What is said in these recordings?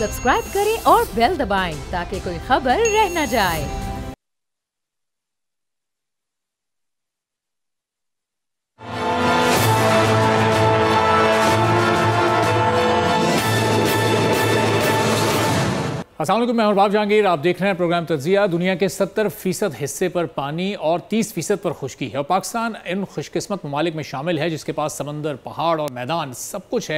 Subscribe करें और bell दबाएं ताकि कोई खबर रह न जाए। अस्सलाम वालेकुम, मैं बाब जहांगीर। आप देख रहे हैं प्रोग्राम तज्जिया। दुनिया के 70% हिस्से पर पानी और 30% पर खुश्की है और पाकिस्तान इन खुशकिस्मत ममालिक में शामिल है जिसके पास समंदर, पहाड़ और मैदान सब कुछ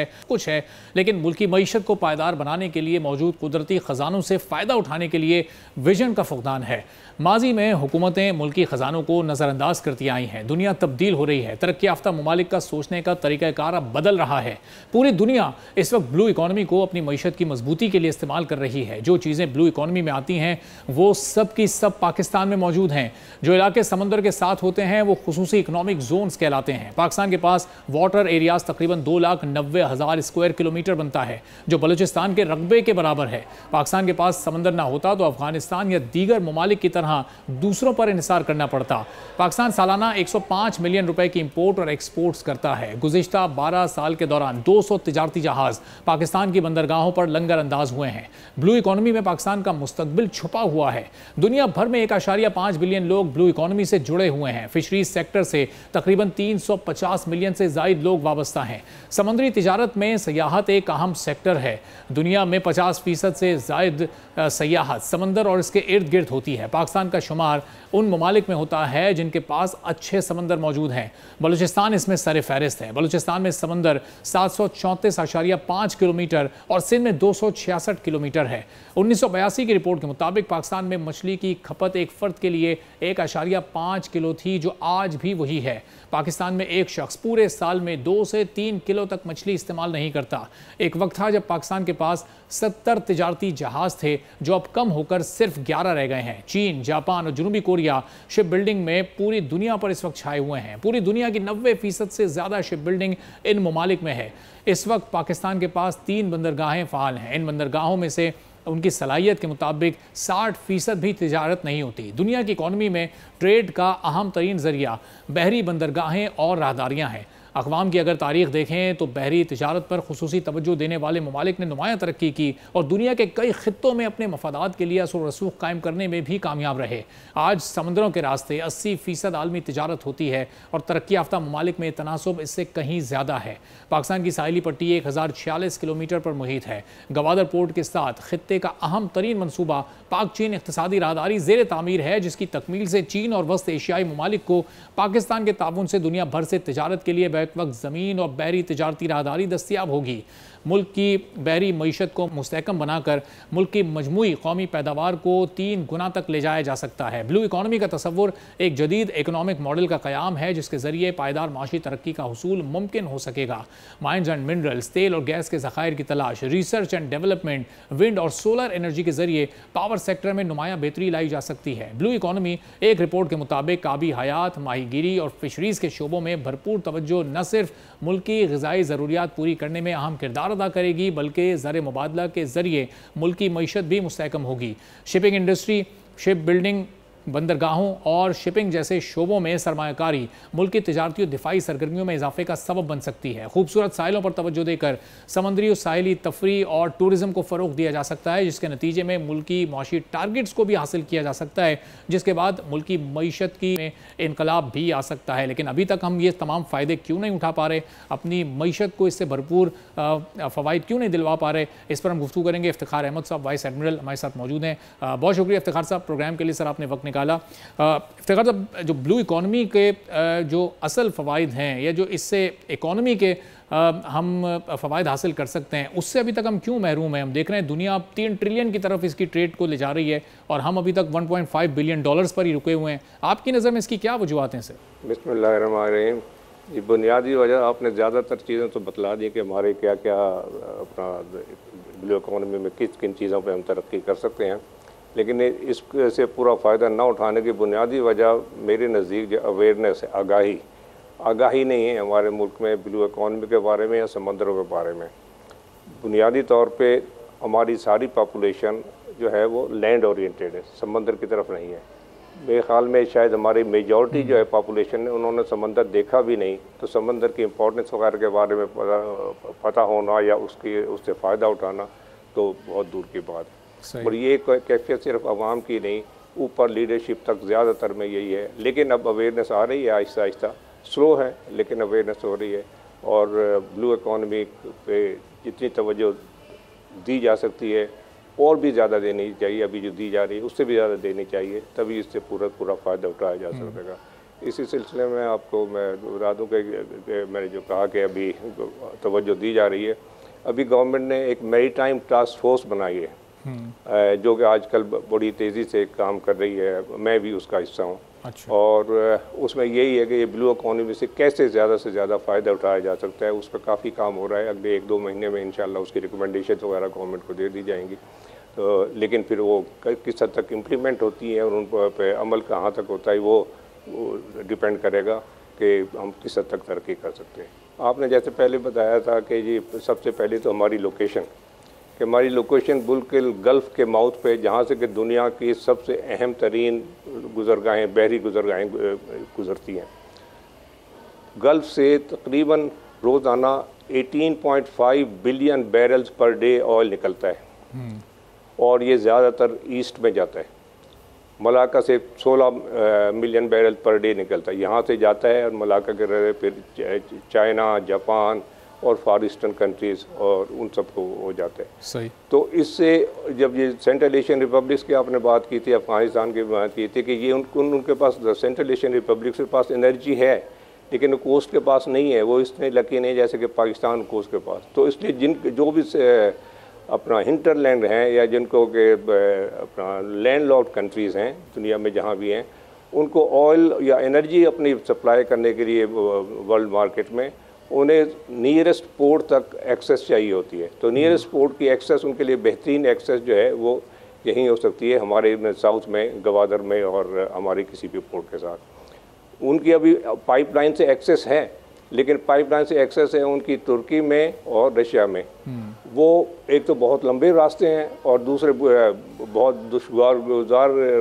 है। लेकिन मुल्की मईशत को पायदार बनाने के लिए मौजूद कुदरती ख़जानों से फ़ायदा उठाने के लिए विजन का फुकदान है। माजी में हुकूमतें मुल्की ख़जानों को नज़रअंदाज करती आई हैं। दुनिया तब्दील हो रही है। तरक्की याफ्ता ममालिक का सोचने का तरीक़ाकार अब बदल रहा है। पूरी दुनिया इस वक्त ब्लू इकॉनमी को अपनी मईशत की मजबूती के लिए इस्तेमाल कर रही है। जो चीज़ें ब्लू इकॉनमी में आती हैं वो सब की सब पाकिस्तान में मौजूद हैं। जो इलाके समंदर के साथ होते हैं वो खुसूसी इकनॉमिक जोन्स कहलाते हैं। पाकिस्तान के पास वाटर एरियाज तकरीबन 2,90,000 स्क्वायर किलोमीटर बनता है जो बलूचिस्तान के रकबे के बराबर है। पाकिस्तान के पास समंदर ना होता तो अफगानिस्तान या दीगर ममालिक की तरह दूसरों पर इन्हिसार करना पड़ता। पाकिस्तान सालाना 105 मिलियन रुपए की इंपोर्ट और एक्सपोर्ट्स करता है। गुज़िश्ता 12 साल के दौरान 200 तिजारती जहाज पाकिस्तान की बंदरगाहों पर लंगर अंदाज हुए हैं। ब्लू इकॉनमी में पाकिस्तान का मुस्तकबिल छुपा हुआ है। दुनिया भर में 1.5 बिलियन लोग ब्लू इकॉनमी से जुड़े हुए हैं। फिशरीज सेक्टर से तकरीबन 350 मिलियन से जायद लोग वाबस्ता हैं। समुद्री तिजारत में सयाहत एक अहम सेक्टर है। दुनिया में 50% से जायद सयाहत समंदर और इसके इर्द गिर्द होती है। पाकिस्तान का शुमार उन ममालिक में होता है जिनके पास अच्छे समंदर मौजूद हैं। बलूचिस्तान इसमें सर फहरिस्त है। बलूचिस्तान में समंदर 734.5 किलोमीटर और सिंध में 266 किलोमीटर है। 1982 की रिपोर्ट के मुताबिक पाकिस्तान में मछली की खपत एक फ़र्द के लिए 1.5 किलो थी जो आज भी वही है। पाकिस्तान में एक शख्स पूरे साल में 2 से 3 किलो तक मछली इस्तेमाल नहीं करता। एक वक्त था जब पाकिस्तान के पास 70 तिजारती जहाज थे जो अब कम होकर सिर्फ 11 रह गए हैं। चीन, जापान और जनूबी कोरिया शिप बिल्डिंग में पूरी दुनिया पर इस वक्त छाए हुए हैं। पूरी दुनिया की 90% से ज़्यादा शिप बिल्डिंग इन ममालिक में है। इस वक्त पाकिस्तान के पास 3 बंदरगाहें फ़ाल हैं। इन बंदरगाहों में से उनकी सलाहियत के मुताबिक 60% भी तिजारत नहीं होती। दुनिया की इकॉनमी में ट्रेड का अहम तरीन ज़रिया बहरी बंदरगाहें और राहदारियाँ हैं। अक़वाम की अगर तारीख़ देखें तो बहरी तिजारत पर खुसूसी तवज्जो देने वाले ममालिक ने नुमायाँ तरक्की की और दुनिया के कई ख़ित्तों में अपने मफादात के लिए असर रसूख कायम करने में भी कामयाब रहे। आज समंदरों के रास्ते 80% आलमी तिजारत होती है और तरक्की याफ्ता ममालिक में तनासुब इससे कहीं ज़्यादा है। पाकिस्तान की साहिली पट्टी 1046 किलोमीटर पर मुहित है। गवादर पोर्ट के साथ खित्ते का अहम तरीन मनसूबा पाक चीन इक़्तिसादी राहदारी ज़ेर तामीर है जिसकी तकमील से चीन और वस्त एशियाई ममालिक को पाकिस्तान के ताउन से दुनिया भर से तिजारत के लिए बैक वक्त ज़मीन और बहरी तिजारती राहदारी दस्तियाब होगी। मुल्क की बहरी मईशत को मुस्तहकम बनाकर मुल्क की मजमूई कौमी पैदावार को 3 गुना तक ले जाया जा सकता है। ब्लू इकॉनमी का तसव्वुर एक जदीद इकनॉमिक मॉडल का क़याम है जिसके ज़रिए पायदार माशी तरक्की का हुसूल मुमकिन हो सकेगा। माइंस एंड मिनरल्स, तेल और गैस के ज़खायर की तलाश, रिसर्च एंड डेवलपमेंट, विंड और सोलर एनर्जी के ज़रिए पावर सेक्टर में नुमाया बेहतरी लाई जा सकती है। ब्लू इकॉनमी एक रिपोर्ट के मुताबिक आबी हयात, माहीगीरी और फिशरीज़ के शोबों में भरपूर तवज्जो न सिर्फ मुल्क की ग़िज़ाई ज़रूरियात पूरी करने में अहम किरदार अदा करेगी बल्कि ज़र मुबादला के ज़रिए मुल्क की मईशत भी मुस्तहकम होगी। शिपिंग इंडस्ट्री, शिप बिल्डिंग, बंदरगाहों और शिपिंग जैसे शोबों में सरमायाकारी मुल्क की तिजारती और दिफाई सरगर्मियों में इजाफे का सबब बन सकती है। खूबसूरत साहिलों पर तवज्जो देकर समंदरी और साहिली तफरी और टूरिज़म को फ़रोग़ दिया जा सकता है जिसके नतीजे में मुल्की माशी टारगेट्स को भी हासिल किया जा सकता है जिसके बाद मुल्की मईशत की में इनकलाब भी आ सकता है। लेकिन अभी तक हम ये तमाम फ़ायदे क्यों नहीं उठा पा रहे, अपनी मईशत को इससे भरपूर फ़वाइद क्यों नहीं दिलवा पा रहे, इस पर हम गुफ्तगू करेंगे। इफ्तिखार अहमद साहब वाइस एडमिरल हमारे साथ मौजूद हैं। बहुत शुक्रिया इफ्तिखार साहब प्रोग्राम के लिए। सर आपने वक्त निकाला। इफ्तिखार साहब, जो ब्लू इकॉनमी के जो असल फ़वाइद हैं या जो इससे इकॉनमी के हम फ़वाइद हासिल कर सकते हैं उससे अभी तक हम क्यों महरूम हैं? हम देख रहे हैं दुनिया अब 3 ट्रिलियन की तरफ इसकी ट्रेड को ले जा रही है और हम अभी तक 1.5 बिलियन डॉलर्स पर ही रुके हुए हैं। आपकी नज़र में इसकी क्या वजूहत हैं सर? बिस्मिल्लाहिर्रहमानिर्रहीम। ये बुनियादी वजह आपने ज़्यादातर चीज़ें तो बतला दी कि हमारे क्या क्या अपना ब्लू इकॉनमी में किस किन चीज़ों पर हम तरक्की कर सकते हैं, लेकिन इससे पूरा फ़ायदा ना उठाने की बुनियादी वजह मेरे नज़दीक जो अवेयरनेस है, आगाही नहीं है हमारे मुल्क में ब्लू इकॉनमी के बारे में या समंदरों के बारे में। बुनियादी तौर पे हमारी सारी पॉपुलेशन जो है वो लैंड ओरिएंटेड है, समंदर की तरफ नहीं है। मेरे ख्याल में शायद हमारी मेजॉरिटी जो है पॉपुलेशन ने उन्होंने समंदर देखा भी नहीं, तो समंदर की इम्पोर्टेंस वगैरह के बारे में पता होना या उससे फ़ायदा उठाना तो बहुत दूर की बात है। और सही। ये कैफियत सिर्फ आवाम की नहीं, ऊपर लीडरशिप तक ज़्यादातर में यही है। लेकिन अब अवेयरनेस आ रही है, आहिस्ता आहिस्ता, स्लो है लेकिन अवेयरनेस हो रही है। और ब्लू इकॉनमी पे जितनी तवज्जो दी जा सकती है और भी ज़्यादा देनी चाहिए, अभी जो दी जा रही है उससे भी ज़्यादा देनी चाहिए, तभी इससे पूरा फ़ायदा उठाया जा सकेगा। इसी सिलसिले में आपको मैं बता दूँ कि मैंने जो कहा कि अभी तवज्जो दी जा रही है, अभी गवर्नमेंट ने एक मैरीटाइम टास्क फोर्स बनाई है जो कि आजकल बड़ी तेज़ी से काम कर रही है, मैं भी उसका हिस्सा हूँ। अच्छा। और उसमें यही है कि ये ब्लू इकॉनमी से कैसे ज़्यादा से ज़्यादा फ़ायदा उठाया जा सकता है, उस पर काफ़ी काम हो रहा है। अगले 1-2 महीने में इंशाल्लाह उसकी रिकमेंडेशन वगैरह गवर्नमेंट को दे दी जाएंगी। तो लेकिन फिर वो किस हद तक इम्प्लीमेंट होती है और उन पर अमल कहाँ तक होता है वो डिपेंड करेगा कि हम किस हद तक तरक्की कर सकते हैं। आपने जैसे पहले बताया था कि जी सबसे पहले तो हमारी लोकेशन, कि हमारी लोकेशन बिल्कुल गल्फ़ के माउथ पे, जहाँ से कि दुनिया की सबसे अहम तरीन गुज़रगाहें, बहरी गुज़रगाहें गुज़रती हैं। गल्फ़ से तकरीबन रोज़ाना 18.5 billion barrels per day oil निकलता है और ये ज़्यादातर ईस्ट में जाता है। मलाका से 16 मिलियन बैरल पर डे निकलता है, यहाँ से जाता है और मलाका के रहे फिर चाइना, जापान और फार ईस्टर्न कंट्रीज़ और उन सबको हो जाता है। सही। तो इससे जब ये सेंट्रल एशियन रिपब्लिक्स की आपने बात की थी, अफ़गानिस्तान की बात की थी कि ये उनके पास सेंट्रल एशियन रिपब्लिक्स के पास एनर्जी है लेकिन कोस्ट के पास नहीं है, वो इसने लकी नहीं जैसे कि पाकिस्तान कोस्ट के पास। तो इसलिए जिन जो भी अपना हिंटरलैंड हैं या जिनको के अपना लैंडलॉक्ड कंट्रीज़ हैं दुनिया में जहाँ भी हैं, उनको ऑयल या एनर्जी अपनी सप्लाई करने के लिए वर्ल्ड मार्केट में उन्हें नियरेस्ट पोर्ट तक एक्सेस चाहिए होती है। तो नियरेस्ट पोर्ट की एक्सेस उनके लिए बेहतरीन एक्सेस जो है वो यहीं हो सकती है, हमारे साउथ में गवादर में और हमारे किसी भी पोर्ट के साथ। उनकी अभी पाइपलाइन से एक्सेस है, लेकिन पाइपलाइन से एक्सेस है उनकी तुर्की में और रशिया में। वो एक तो बहुत लंबे रास्ते हैं और दूसरे बहुत दुश्वार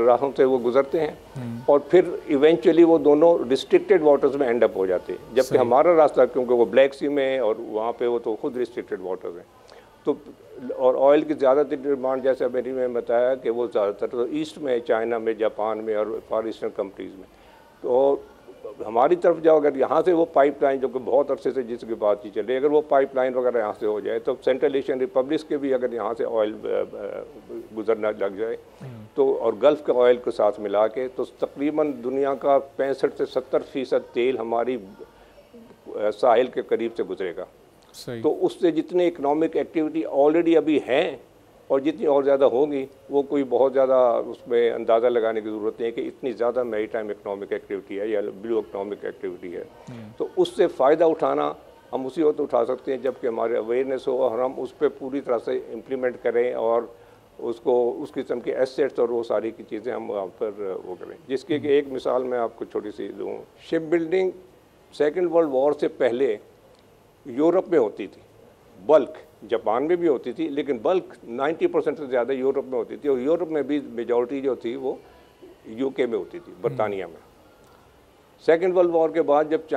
राहों से वो गुजरते हैं और फिर इवेंचुअली वो दोनों रिस्ट्रिक्टेड वाटर्स में एंड अप हो जाते हैं। जबकि हमारा रास्ता क्योंकि वो ब्लैक सी में है और वहाँ पे वो तो खुद रिस्ट्रिक्टेड वाटर्स हैं। तो और ऑयल की ज़्यादातर डिमांड जैसे मैंने में बताया कि वो ज़्यादातर तो ईस्ट में, चाइना में, जापान में और फार ईस्टर्न कंट्रीज़ में। तो हमारी तरफ जाओ अगर यहाँ से वो पाइपलाइन जो कि बहुत अरसे से जिसकी बात चल रही है, अगर वो पाइपलाइन वगैरह यहाँ से हो जाए तो सेंट्रल एशियन रिपब्लिक्स के भी अगर यहाँ से ऑयल गुजरना लग जाए तो और गल्फ़ के ऑयल के साथ मिला के तो तकरीबन दुनिया का 65 से 70% तेल हमारी साहिल के करीब से गुजरेगा। सही। तो उससे जितनी इकनॉमिक एक्टिविटी ऑलरेडी अभी हैं और जितनी और ज़्यादा होगी वो कोई बहुत ज़्यादा उसमें अंदाज़ा लगाने की ज़रूरत नहीं है कि इतनी ज़्यादा मैरीटाइम इकनॉमिक एक्टिविटी है या ब्लू इकनॉमिक एक्टिविटी है। तो उससे फ़ायदा उठाना हम उसी वक्त उठा सकते हैं जबकि हमारे अवेयरनेस हो और हम उस पर पूरी तरह से इम्प्लीमेंट करें और उसको उस किस्म के एसेट्स और वो सारी की चीज़ें हम वहाँ पर वो करें। जिसकी कि एक मिसाल मैं आपको छोटी सी दूँ, ship building second world war से पहले यूरोप में होती थी, बल्क जापान में भी होती थी लेकिन बल्क 90% से ज़्यादा यूरोप में होती थी और यूरोप में भी मेजॉरिटी जो थी वो यूके में होती थी, बरतानिया में। सेकेंड वर्ल्ड वॉर के बाद जब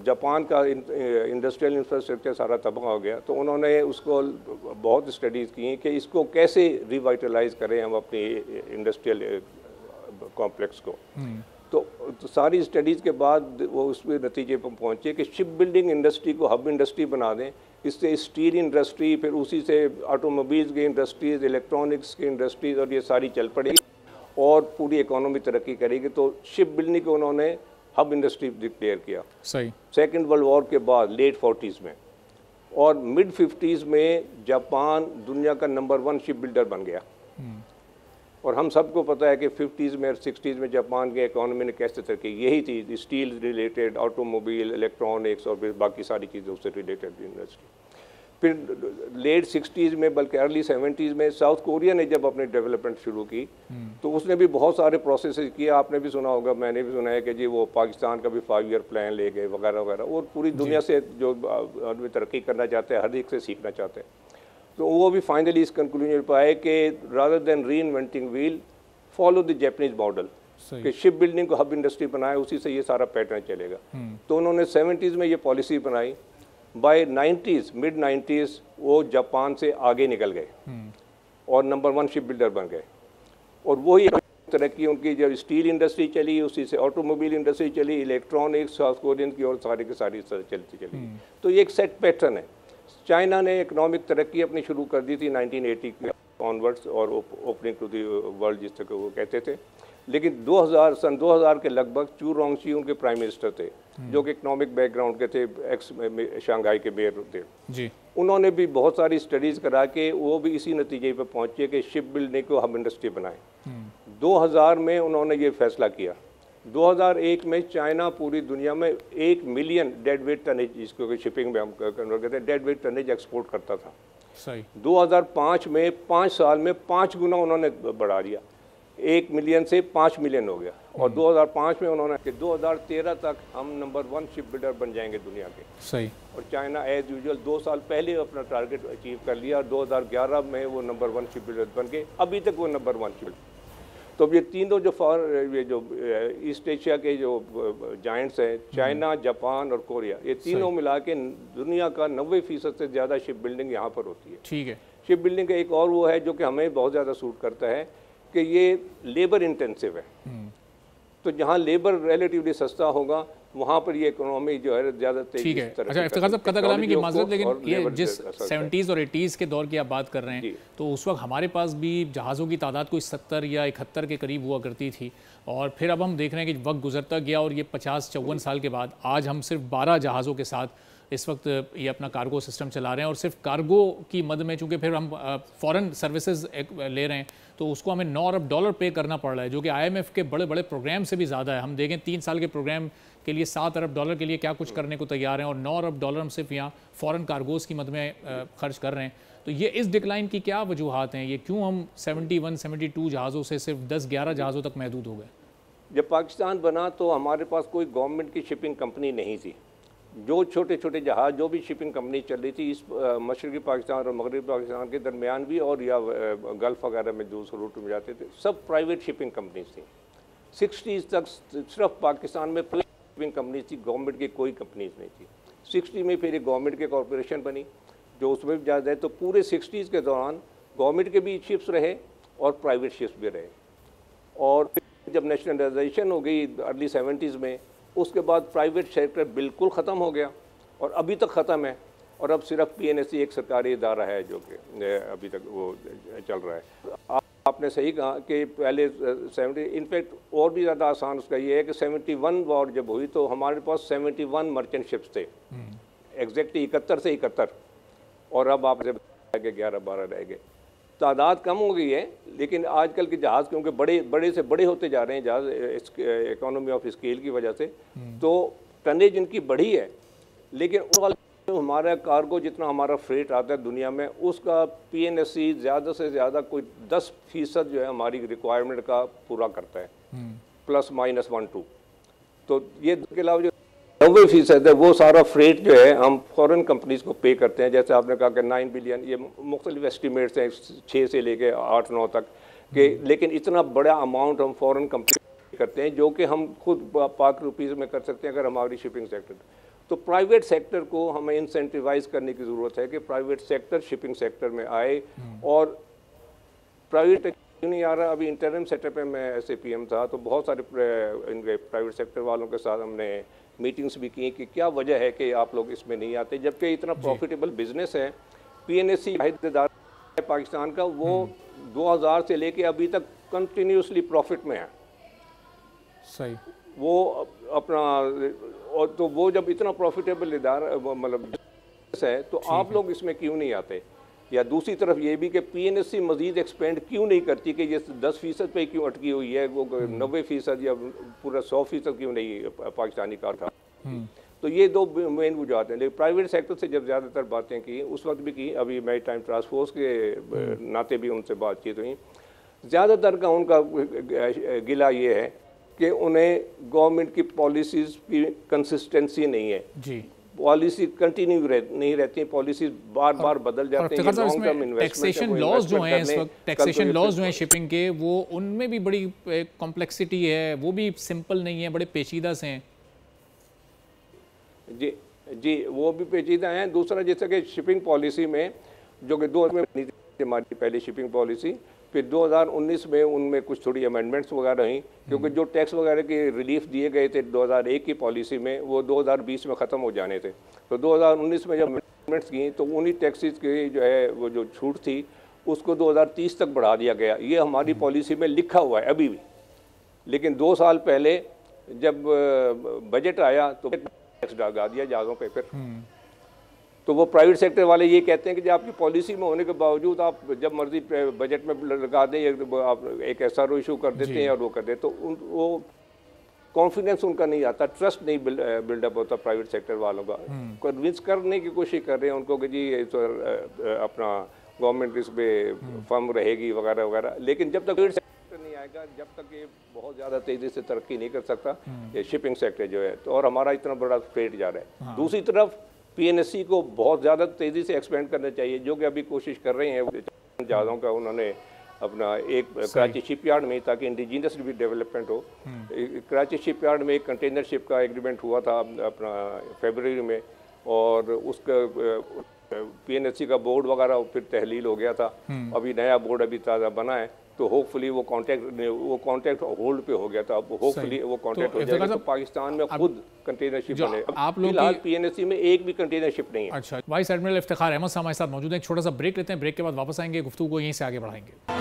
जापान का इंडस्ट्रियल इंफ्रास्ट्रक्चर सारा तबाह हो गया तो उन्होंने उसको बहुत स्टडीज़ की कि इसको कैसे रिवाइटलाइज करें हम अपनी इंडस्ट्रियल कॉम्प्लेक्स को। तो सारी स्टडीज़ के बाद वो उस नतीजे पर पहुँचे कि शिप बिल्डिंग इंडस्ट्री को हब इंडस्ट्री बना दें, इससे स्टील इंडस्ट्री, फिर उसी से ऑटोमोबाइल्स की इंडस्ट्रीज़, इलेक्ट्रॉनिक्स की इंडस्ट्रीज़ और ये सारी चल पड़ेगी और पूरी इकोनॉमी तरक्की करेगी। तो शिप बिल्डिंग को उन्होंने हब इंडस्ट्री डिक्लेयर किया। सही। सेकेंड वर्ल्ड वॉर के बाद लेट 40s में और मिड 50s में जापान दुनिया का नंबर 1 शिप बिल्डर बन गया। और हम सबको पता है कि 50s में और 60s में जापान के इकोनॉमी ने कैसे तरक्की, यही थी स्टील रिलेटेड, ऑटोमोबाइल, इलेक्ट्रॉनिक्स और फिर बाकी सारी चीज़ों से रिलेटेड इंडस्ट्री। फिर लेट 60s में बल्कि अर्ली 70s में साउथ कोरिया ने जब अपने डेवलपमेंट शुरू की तो उसने भी बहुत सारे प्रोसेस किए। आपने भी सुना होगा, मैंने भी सुना है कि जी वो पाकिस्तान का भी 5 ईयर प्लान ले गए वगैरह वगैरह और पूरी दुनिया से जो आदमी तरक्की करना चाहते हैं हर एक से सीखना चाहते हैं। तो वो भी फाइनली इस कंक्लूजन पर आए कि रादर देन री inventing wheel follow the Japanese model कि शिप बिल्डिंग को हब इंडस्ट्री बनाए, उसी से ये सारा पैटर्न चलेगा। तो उन्होंने 70s में ये पॉलिसी बनाई बाय 90s मिड 90s वो जापान से आगे निकल गए और नंबर 1 शिप बिल्डर बन गए। और वही तरक्की उनकी जब स्टील इंडस्ट्री चली, उसी से ऑटोमोबाइल इंडस्ट्री चली, इलेक्ट्रॉनिक्स, साउथ कोरियन की और सारी की सारी चलती चली। तो ये एक सेट पैटर्न है। चाइना ने इकोनॉमिक तरक्की अपनी शुरू कर दी थी 1980 के ऑनवर्ड्स और ओपनिंग टू दी वर्ल्ड जिस तक वो कहते थे। लेकिन 2000 2000 के लगभग चू रोंगशी उनके प्राइम मिनिस्टर थे, जो कि इकोनॉमिक बैकग्राउंड के थे, एक्स शंघाई के मेयर थे जी। उन्होंने भी बहुत सारी स्टडीज़ करा के वो भी इसी नतीजे पर पहुंचे कि शिप बिल्डिंग को हम इंडस्ट्री बनाएं। 2000 में उन्होंने ये फैसला किया। 2001 में चाइना पूरी दुनिया में 1 मिलियन डेड वेट टनेज, जिसको शिपिंग में हम कन्वर्ट करते हैं, डेड वेट टनेज एक्सपोर्ट करता था। सही। 2005 में 5 साल में 5 गुना उन्होंने बढ़ा दिया, 1 मिलियन से 5 मिलियन हो गया। और 2005 में उन्होंने कि 2013 तक हम नंबर 1 शिप बिल्डर बन जाएंगे दुनिया के। सही। और चाइना एज यूजुअल 2 साल पहले अपना टारगेट अचीव कर लिया और 2011 में वो नंबर 1 शिप बिल्डर बन गए। अभी तक वो नंबर 1 शिप बिल्डर। तो ये तीनों जो ईस्ट एशिया के जो जायंट्स हैं, चाइना, जापान और कोरिया, ये तीनों मिला के दुनिया का 90% से ज़्यादा शिप बिल्डिंग यहाँ पर होती है। ठीक है। शिप बिल्डिंग का एक और वो है जो कि हमें बहुत ज़्यादा सूट करता है कि ये लेबर इंटेंसिव है। तो जहाँ लेबर रिलेटिवली सस्ता होगा वहाँ पर ये इकोनॉमी जो है ज़्यादा तेजी। ठीक है। अच्छा, इफ्तिखार साहब, कदर कलामी की माजरत, लेकिन ये जिस 70s और 80s के दौर की आप बात कर रहे हैं, तो उस वक्त हमारे पास भी जहाज़ों की तादाद कोई 70 या 71 के करीब हुआ करती थी। और फिर अब हम देख रहे हैं कि वक्त गुजरता गया और ये 50-54 साल के बाद आज हम सिर्फ 12 जहाज़ों के साथ इस वक्त ये अपना कार्गो सिस्टम चला रहे हैं। और सिर्फ कार्गो की मद में, चूँकि फिर हम फ़ॉरेन सर्विसेज ले रहे हैं, तो उसको हमें 9 अरब डॉलर पे करना पड़ रहा है, जो कि IMF के बड़े बड़े प्रोग्राम से भी ज़्यादा है। हम देखें 3 साल के प्रोग्राम के लिए 7 अरब डॉलर के लिए क्या कुछ करने को तैयार हैं, और 9 अरब डॉलर हम सिर्फ यहाँ फ़ॉरेन कार्गोज़ की मद में खर्च कर रहे हैं। तो ये इस डिक्लाइन की क्या वजूहत हैं? ये क्यों हम 71-72 जहाज़ों से सिर्फ 10-11 जहाज़ों तक महदूद हो गए? जब पाकिस्तान बना तो हमारे पास कोई गवर्नमेंट की शिपिंग कंपनी नहीं थी। जो छोटे छोटे जहाज़, जो भी शिपिंग कंपनी चल रही थी इस मशरक़ी पाकिस्तान और मगरबी पाकिस्तान के दरमियान भी, और या गल्फ़ वगैरह में दूसरे रूट में जाते थे, सब प्राइवेट शिपिंग कंपनीज थी। 60s तक सिर्फ पाकिस्तान में शिपिंग कंपनी थी, गवर्नमेंट की कोई कंपनीज नहीं थी। 60 में फिर एक गवर्नमेंट की कॉरपोरेशन बनी जो उसमें भी ज़्यादा है। तो पूरे 60s के दौरान गवर्नमेंट के भी शिप्स रहे और प्राइवेट शिप्स भी रहे। और जब नेशनलाइजेशन हो गई अर्ली 70s में, उसके बाद प्राइवेट सेक्टर बिल्कुल ख़त्म हो गया और अभी तक ख़त्म है। और अब सिर्फ PNSE एक सरकारी इदारा है जो कि अभी तक वो चल रहा है। आपने सही कहा कि पहले 70, इनफैक्ट और भी ज़्यादा आसान उसका ये है कि 71 वॉर जब हुई तो हमारे पास 71 मर्चेंट शिप्स थे, एग्जैक्टली 71 से 71, और अब आप 11-12 रह गए। तादाद कम हो गई है, लेकिन आजकल के जहाज़ क्योंकि बड़े से बड़े होते जा रहे हैं जहाज़, इकोनॉमी ऑफ स्केल की वजह से, तो टनेज इनकी बढ़ी है। लेकिन हमारा कार्गो जितना हमारा फ्रेट आता है दुनिया में, उसका PNSE ज़्यादा से ज़्यादा कोई 10% जो है हमारी रिक्वायरमेंट का पूरा करता है, ±1-2। तो ये के अलावा जो 90% है वो सारा फ्रेट जो है हम फॉरेन कंपनीज को पे करते हैं। जैसे आपने कहा कि 9 बिलियन, ये मुख्तलिफ एस्टिमेट्स हैं 6 से लेके 8-9 तक के, लेकिन इतना बड़ा अमाउंट हम फॉरेन कंपनी करते हैं जो कि हम खुद पाक रुपीज़ में कर सकते हैं अगर हमारी शिपिंग सेक्टर। तो प्राइवेट सेक्टर को हमें इंसेंटिवाइज करने की ज़रूरत है कि प्राइवेट सेक्टर शिपिंग सेक्टर में आए। और प्राइवेट क्यों नहीं आ रहा? अभी इंटरम सेटअप में मैं SAPM था तो बहुत सारे इनके प्राइवेट सेक्टर वालों के साथ हमने मीटिंग्स भी की कि क्या वजह है कि आप लोग इसमें नहीं आते, जबकि इतना प्रॉफिटेबल बिजनेस है। PNSE हिस्सेदार पाकिस्तान का वो 2000 से लेके अभी तक कंटिन्यूसली प्रॉफिट में है। सही। वो अपना, और तो वो जब इतना प्रॉफिटेबल इदारा मतलब है तो आप लोग इसमें क्यों नहीं आते? या दूसरी तरफ ये भी कि PNSE मजीद एक्सपेंड क्यों नहीं करती कि ये 10% पे क्यों अटकी हुई है, वो 90% या पूरा 100% क्यों नहीं पाकिस्तानी कार था? तो ये दो मेन वजूहत हैं। लेकिन प्राइवेट सेक्टर से जब ज़्यादातर बातें की, उस वक्त भी की, अभी मैं टाइम टास्क फोर्स के नाते भी उनसे बातचीत हुई, ज़्यादातर का उनका गिला ये है कि उन्हें गवर्नमेंट की पॉलिसीज़ की कंसिस्टेंसी नहीं है जी। पॉलिसी कंटिन्यू नहीं रहती, पॉलिसी बार बार बदल जाते हैं। Long term investment, taxation laws जो हैं इस वक्त, टैक्सेशन लॉज जो हैं शिपिंग के, वो उनमें भी बड़ी कॉम्प्लेक्सिटी है, वो भी सिंपल नहीं है, बड़े पेचीदा से हैं जी। जी, वो भी पेचीदा हैं। दूसरा जैसे कि शिपिंग पॉलिसी में जो कि 2000 में हमारी पहली शिपिंग पॉलिसी, फिर 2019 में उनमें कुछ थोड़ी अमेंडमेंट्स वगैरह हुई, क्योंकि जो टैक्स वगैरह की रिलीफ दिए गए थे 2001 की पॉलिसी में, वो 2020 में ख़त्म हो जाने थे। तो 2019 में जब अमेंडमेंट्स की तो उन्हीं टैक्सेस की जो है वो जो छूट थी उसको 2030 तक बढ़ा दिया गया। ये हमारी पॉलिसी में लिखा हुआ है अभी भी, लेकिन 2 साल पहले जब बजट आया तो टैक्स लगा दिया जहाज़ों पे फिर। तो वो प्राइवेट सेक्टर वाले ये कहते हैं कि जब आपकी पॉलिसी में होने के बावजूद आप जब मर्जी बजट में लगा दें, आप एक SRO इशू कर देते हैं और वो कर देते, तो वो कॉन्फिडेंस उनका नहीं आता, ट्रस्ट नहीं बिल्डअप होता प्राइवेट सेक्टर वालों का। कन्विंस करने की कोशिश कर रहे हैं उनको कि जी अपना गवर्नमेंट इस पे फर्म रहेगी वगैरह वगैरह, लेकिन जब तक प्राइवेट सेक्टर नहीं आएगा, जब तक ये बहुत ज़्यादा तेज़ी से तरक्की नहीं कर सकता ये शिपिंग सेक्टर जो है। तो और हमारा इतना बड़ा फ्रेट जा रहा है। दूसरी तरफ PNSC को बहुत ज़्यादा तेज़ी से एक्सपेंड करना चाहिए, जो कि अभी कोशिश कर रहे हैं जहाज़ों का उन्होंने अपना एक कराची शिपयार्ड में, ताकि इंडिजीनस भी डेवलपमेंट हो। कराची शिपयार्ड में एक कंटेनर शिप का एग्रीमेंट हुआ था अपना फरवरी में, और उसका PNSC का बोर्ड वगैरह फिर तहलील हो गया था। अभी नया बोर्ड अभी ताज़ा बना है, तो होपफुली वो कॉन्ट्रैक्ट होल्ड पे हो गया था। अब होपफुली वो कॉन्ट्रैक्ट हो जाएगा, तो पाकिस्तान में खुद कंटेनर शिप बने। आप लोग फिलहाल PNSC में एक भी कंटेनर शिप नहीं है। अच्छा, वाइस एडमिरल इफ्तिखार अहमद साहब हमारे साथ मौजूद हैं। एक छोटा सा ब्रेक लेते हैं, ब्रेक के बाद वापस आएंगे, गुफ्तगू को यहीं से आगे बढ़ाएंगे।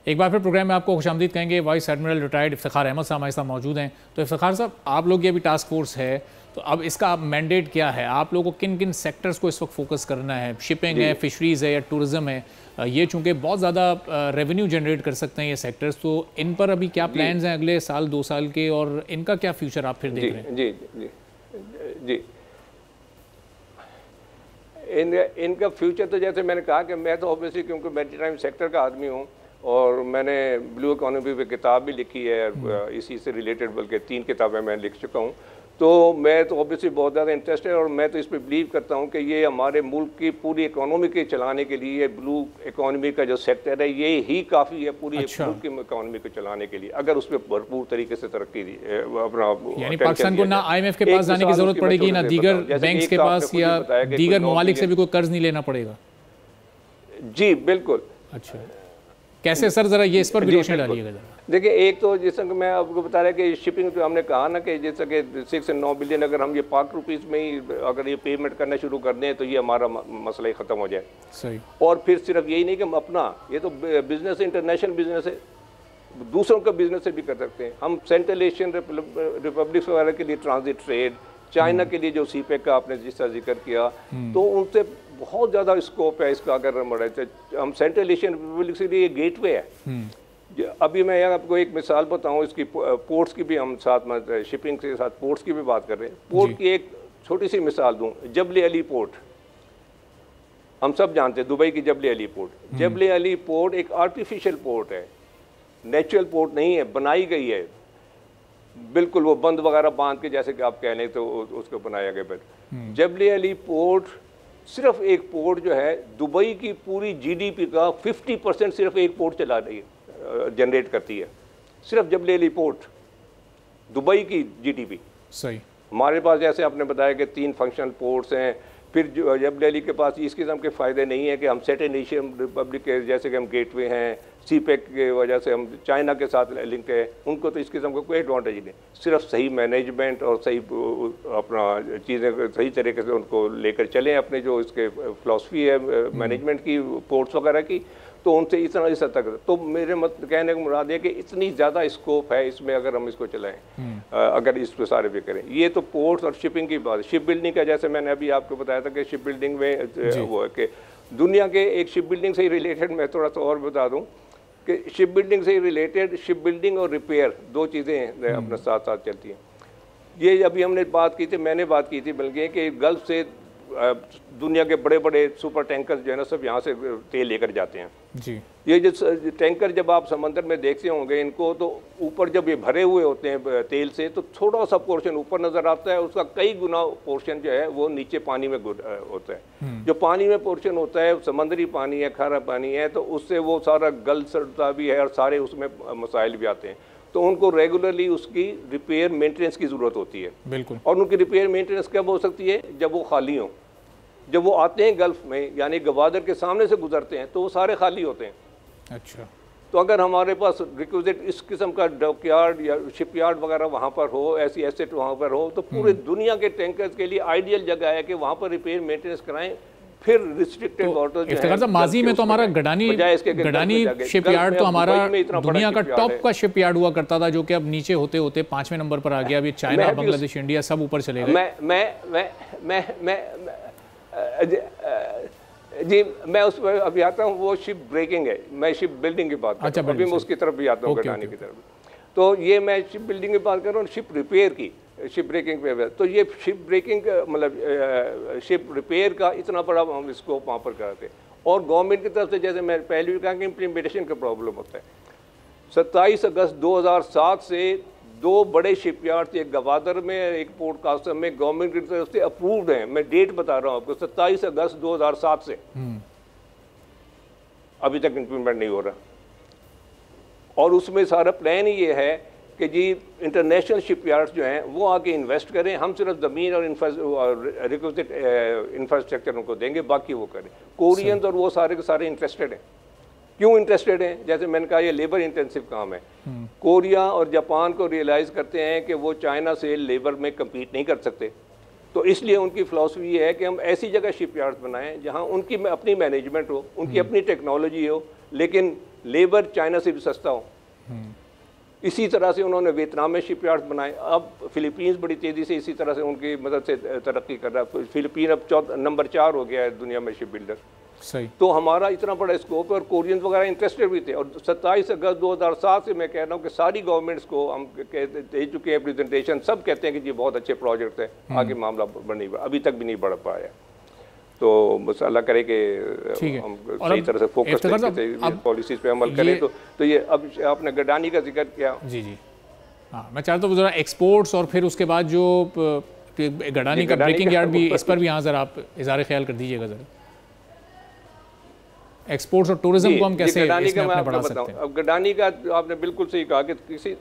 एक बार फिर प्रोग्राम में आपको खुशामदीद कहेंगे। Vice admiral retired Iftikhar Ahmed sahab हमारे साथ मौजूद हैं। तो इफ्तिखार साहब, आप लोग की अभी टास्क फोर्स है, तो अब इसका मैंडेट क्या है? आप लोगों को किन किन सेक्टर्स को इस वक्त फोकस करना है? शिपिंग है, फिशरीज़ है या टूरिज़्म है? ये चूँकि बहुत ज़्यादा रेवेन्यू जनरेट कर सकते हैं ये सेक्टर्स, तो इन पर अभी क्या प्लान्स हैं अगले साल 2 साल के, और इनका क्या फ्यूचर आप फिर देख रहे हैं? जी जी जी इनका फ्यूचर तो जैसे मैंने कहा कि मैं तो ऑब्वियसली क्योंकि मैरीटाइम सेक्टर का आदमी हूँ, और मैंने ब्लू इकोनॉमी पे किताब भी लिखी है, इसी से रिलेटेड बल्कि 3 किताबें मैं लिख चुका हूँ। तो मैं तो ऑब्वियसली बहुत ज़्यादा इंटरेस्ट है, और मैं तो इस पर बिलीव करता हूँ कि ये हमारे मुल्क की पूरी इकोनॉमी के चलाने के लिए ब्लू इकोनॉमी का जो सेक्टर है ये ही काफ़ी है पूरी मुल्क की इकोनॉमी को चलाने के लिए, अगर उस पर भरपूर तरीके से तरक्की दी अपना। यानी पाकिस्तान को ना IMF के पास जाने की ज़रूरत पड़ेगी, ना दीगर बैंक्स के पास या दीगर ममालिक से भी कोई कर्ज नहीं लेना पड़ेगा? जी बिल्कुल। अच्छा, कैसे सर, जरा ये इस पर भी रोशनी डालिएगा जरा। देखिए, एक तो जैसा कि मैं आपको बता रहा कि शिपिंग पे हमने कहा ना कि जैसा कि 6 से 9 बिलियन अगर हम ये पाक रुपीज़ में ही अगर ये पेमेंट करना शुरू कर दें तो ये हमारा मसला ही ख़त्म हो जाए। सही। और फिर सिर्फ यही नहीं कि हम अपना, ये तो बिज़नेस इंटरनेशनल बिजनेस है, दूसरों का बिजनेस से भी कर सकते हैं हम। सेंट्रल एशियन रिपब्लिक्स वगैरह के लिए ट्रांजिट ट्रेड, चाइना के लिए जो CPEC का आपने जिसका जिक्र किया, तो उनसे बहुत ज़्यादा स्कोप है इसका। अगर हम सेंट्रल एशियन रिपब्लिक के लिए गेटवे है। अभी मैं आपको एक मिसाल बताऊं इसकी, पोर्ट्स की भी हम साथ में, शिपिंग के साथ पोर्ट्स की भी बात कर रहे हैं। पोर्ट की एक छोटी सी मिसाल दूं, जबल अली पोर्ट, हम सब जानते हैं दुबई की जबल अली पोर्ट। जबल अली पोर्ट एक आर्टिफिशियल पोर्ट है, नेचुरल पोर्ट नहीं है, बनाई गई है बिल्कुल, वो बंद वगैरह बांध के जैसे कि आप कह लें तो उसको बनाया गया। जबल अली पोर्ट सिर्फ एक पोर्ट जो है दुबई की पूरी GDP का 50% सिर्फ एक पोर्ट चला रही है, जनरेट करती है, सिर्फ जबल अली पोर्ट दुबई की GDP। सही। हमारे पास जैसे आपने बताया कि 3 फंक्शनल पोर्ट्स हैं, फिर जो जबल अली के पास इस किस्म के फ़ायदे नहीं है कि हम सेंट्रल एशियन रिपब्लिक के जैसे कि हम गेटवे हैं, CPEC की वजह से हम चाइना के साथ लिंक है, उनको तो इस किस्म का कोई एडवांटेज नहीं। सिर्फ सही मैनेजमेंट और सही अपना चीज़ें सही तरीके से उनको लेकर चलें, अपने जो इसके फ़िलासफ़ी है मैनेजमेंट की, पोर्ट्स वगैरह की, तो उनसे इतना इस हद तक। तो मेरे कहने का मुराद है कि इतनी ज़्यादा स्कोप है इसमें अगर हम इसको चलाएं, अगर इसको सारे भी करें। ये तो पोर्ट्स और शिपिंग की बात। शिप बिल्डिंग का जैसे मैंने अभी आपको बताया था कि शिप बिल्डिंग में वो है कि दुनिया के एक शिप बिल्डिंग से ही रिलेटेड मैं थोड़ा सा और बता दूँ कि शिप बिल्डिंग से रिलेटेड शिप बिल्डिंग और रिपेयर 2 चीज़ें अपने साथ साथ चलती हैं। ये अभी हमने बात की थी, मैंने बात की थी बल्कि कि गल्फ से दुनिया के बड़े बड़े सुपर टैंकर जो है ना सब यहाँ से तेल लेकर जाते हैं। जी। ये जो टैंकर जब आप समंदर में देखते होंगे इनको, तो ऊपर जब ये भरे हुए होते हैं तेल से, तो थोड़ा सा पोर्शन ऊपर नज़र आता है, उसका कई गुना पोर्शन जो है वो नीचे पानी में होता है। जो पानी में पोर्शन होता है समंदरी पानी है, खारा पानी है, तो उससे वो सारा गल सड़ता भी है और सारे उसमें मसाइल भी आते हैं। तो उनको रेगुलरली उसकी रिपेयर मेंटेनेंस की ज़रूरत होती है। बिल्कुल। और उनकी रिपेयर मेंटेनेंस कब हो सकती है? जब वो खाली हों। जब वो आते हैं गल्फ़ में, यानी गवादर के सामने से गुजरते हैं, तो वो सारे खाली होते हैं। अच्छा। तो अगर हमारे पास रिक्विजिट इस किस्म का डॉकयार्ड या शिपयार्ड वगैरह वहाँ पर हो, ऐसी एसेट वहाँ पर हो, तो पूरे दुनिया के टैंकर्स के लिए आइडियल जगह है कि वहाँ पर रिपेयर मेंटेनेंस कराएं। फिर रिस्ट्रिक्टेड वाटर इफ्तिखार साहब, माजी में तो हमारा गडानी शिपयार्ड तो हमारा दुनिया का टॉप का शिपयार्ड हुआ करता था, जो कि अब नीचे होते होते 5वें नंबर पर आ गया। अभी चाइना, बांग्लादेश, इंडिया सब ऊपर चले गए। जी, मैं उस पर अभी आता हूँ। वो शिप ब्रेकिंग है, मैं शिप बिल्डिंग की बात कर रहा हूँ। अभी मैं उसकी तरफ भी आता हूँ, गडानी की तरफ। तो ये मैं शिप बिल्डिंग की बात कर रहा हूँ, शिप रिपेयर की, शिप ब्रेकिंग पे। तो ये शिप ब्रेकिंग मतलब शिप रिपेयर का इतना बड़ा हम स्कोप वहाँ पर कराते हैं। और गवर्नमेंट की तरफ से, जैसे मैं पहले भी कहा कि इम्प्लीमेंटेशन का प्रॉब्लम होता है। 27 अगस्त 2007 से 2 बड़े शिपयार्ड थे, एक गवादर में, एक पोर्ट कासम में, गवर्नमेंट की तरफ से अप्रूव्ड हैं। मैं डेट बता रहा हूँ आपको, 27 अगस्त 2007 से अभी तक इम्प्लीमेंट नहीं हो रहा। और उसमें सारा प्लान ये है कि जी इंटरनेशनल शिपयार्ड्स जो हैं वो आके इन्वेस्ट करें, हम सिर्फ ज़मीन और रिक्विजिट इंफ्रास्ट्रक्चर उनको देंगे, बाकी वो करें। कोरियंस और वो सारे के सारे इंटरेस्टेड हैं। क्यों इंटरेस्टेड हैं? जैसे मैंने कहा, ये लेबर इंटेंसिव काम है। कोरिया और जापान को रियलाइज़ करते हैं कि वो चाइना से लेबर में कम्पीट नहीं कर सकते, तो इसलिए उनकी फ़िलासफ़ी ये है कि हम ऐसी जगह शिपयार्ड्स बनाएं जहां उनकी अपनी मैनेजमेंट हो, उनकी अपनी टेक्नोलॉजी हो, लेकिन लेबर चाइना से भी सस्ता हो। इसी तरह से उन्होंने वियतनाम में शिपयार्ड्स बनाए। अब फिलीपींस बड़ी तेज़ी से इसी तरह से उनकी मदद से तरक्की कर रहा है। फिलीपीन अब नंबर 4 हो गया है दुनिया में शिप बिल्डर। सही। तो हमारा इतना बड़ा स्कोप है और कोरियंस वगैरह इंटरेस्टेड भी थे। और 27 अगस्त 2007 से मैं कह रहा हूँ कि सारी गवर्नमेंट्स को हम दे चुके हैं प्रेजेंटेशन, सब कहते हैं कि ये बहुत अच्छे प्रोजेक्ट है, आगे मामला नहीं, अभी तक भी नहीं बढ़ पाया। तो बस अल्लाह करे कि हम सही तरह से फोकस करके पॉलिसीज पे अमल करें। तो ये अब आपने गडानी का जिक्र किया। जी जी, हाँ, मैं चाहता हूँ ज़रा एक्सपोर्ट्स और फिर उसके बाद जो गडानी का ब्रेकिंग यार्ड भी, इस पर भी यहाँ ज़रा आप इज़हार ख्याल कर दीजिएगा ज़रा। एक्सपोर्ट्स और टूरिज्म को हम कैसे इसमें अपने बढ़ा सकते हैं? अब गडानी का आपने बिल्कुल सही कहा कि किसी,